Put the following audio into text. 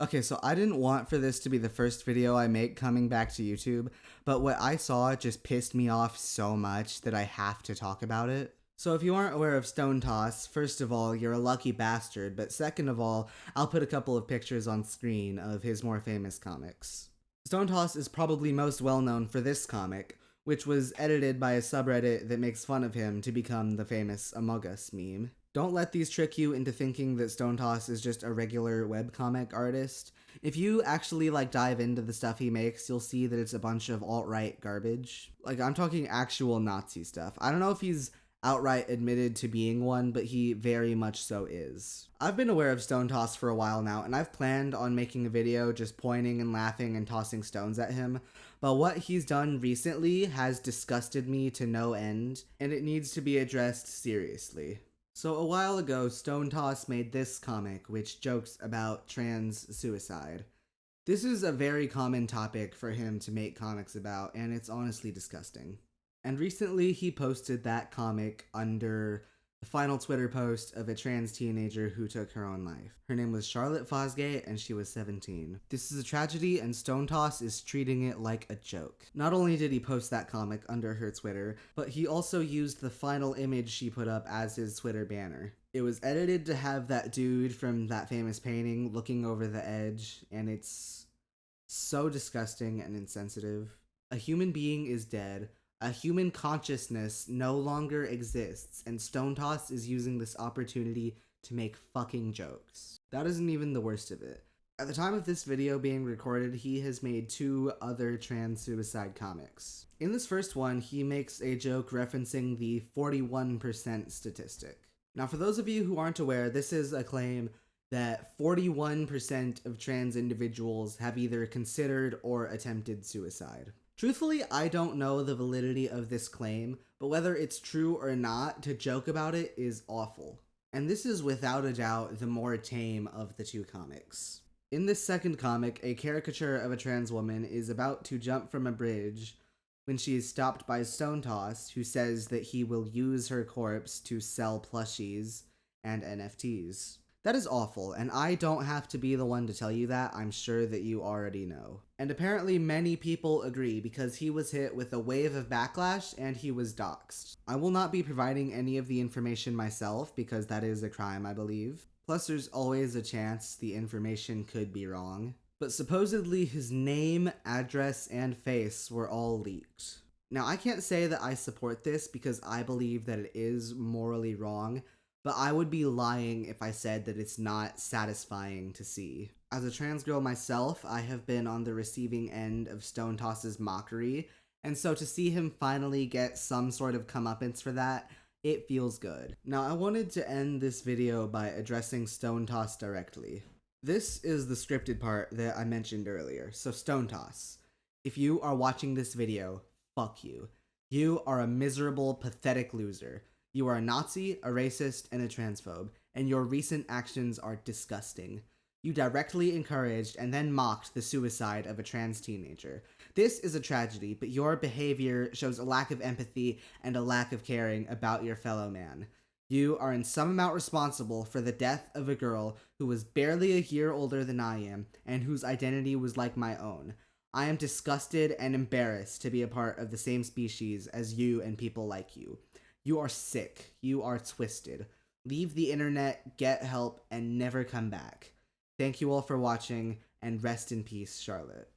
Okay, so I didn't want for this to be the first video I make coming back to YouTube, but what I saw just pissed me off so much that I have to talk about it. So if you aren't aware of Stonetoss, first of all, you're a lucky bastard, but second of all, I'll put a couple of pictures on screen of his more famous comics. Stonetoss is probably most well known for this comic, which was edited by a subreddit that makes fun of him to become the famous Among Us meme. Don't let these trick you into thinking that Stonetoss is just a regular webcomic artist. If you actually dive into the stuff he makes, you'll see that it's a bunch of alt-right garbage. I'm talking actual Nazi stuff. I don't know if he's outright admitted to being one, but he very much so is. I've been aware of Stonetoss for a while now, and I've planned on making a video just pointing and laughing and tossing stones at him, but what he's done recently has disgusted me to no end, and it needs to be addressed seriously. So a while ago, Stonetoss made this comic, which jokes about trans suicide. This is a very common topic for him to make comics about, and it's honestly disgusting. And recently he posted that comic under the final Twitter post of a trans teenager who took her own life. Her name was Charlotte Fosgate, and she was 17. This is a tragedy, and Stonetoss is treating it like a joke. Not only did he post that comic under her Twitter, but he also used the final image she put up as his Twitter banner. It was edited to have that dude from that famous painting looking over the edge, and it's so disgusting and insensitive. A human being is dead. A human consciousness no longer exists, and Stonetoss is using this opportunity to make fucking jokes. That isn't even the worst of it. At the time of this video being recorded, he has made 2 other trans suicide comics. In this first one, he makes a joke referencing the 41% statistic. Now, for those of you who aren't aware, this is a claim that 41% of trans individuals have either considered or attempted suicide. Truthfully, I don't know the validity of this claim, but whether it's true or not, to joke about it is awful. And this is without a doubt the more tame of the 2 comics. In this second comic, a caricature of a trans woman is about to jump from a bridge when she is stopped by Stonetoss, who says that he will use her corpse to sell plushies and NFTs. That is awful, and I don't have to be the one to tell you that. I'm sure that you already know. And apparently many people agree, because he was hit with a wave of backlash and he was doxed. I will not be providing any of the information myself, because that is a crime, I believe. Plus, there's always a chance the information could be wrong. But supposedly his name, address, and face were all leaked. Now, I can't say that I support this because I believe that it is morally wrong, but I would be lying if I said that it's not satisfying to see. As a trans girl myself, I have been on the receiving end of Stonetoss's mockery, and so to see him finally get some sort of comeuppance for that, it feels good. Now, I wanted to end this video by addressing Stonetoss directly. This is the scripted part that I mentioned earlier. So Stonetoss, if you are watching this video, fuck you. You are a miserable, pathetic loser. You are a Nazi, a racist, and a transphobe, and your recent actions are disgusting. You directly encouraged and then mocked the suicide of a trans teenager. This is a tragedy, but your behavior shows a lack of empathy and a lack of caring about your fellow man. You are in some amount responsible for the death of a girl who was barely a year older than I am, and whose identity was like my own. I am disgusted and embarrassed to be a part of the same species as you and people like you. You are sick. You are twisted. Leave the internet, get help, and never come back. Thank you all for watching, and rest in peace, Charlotte.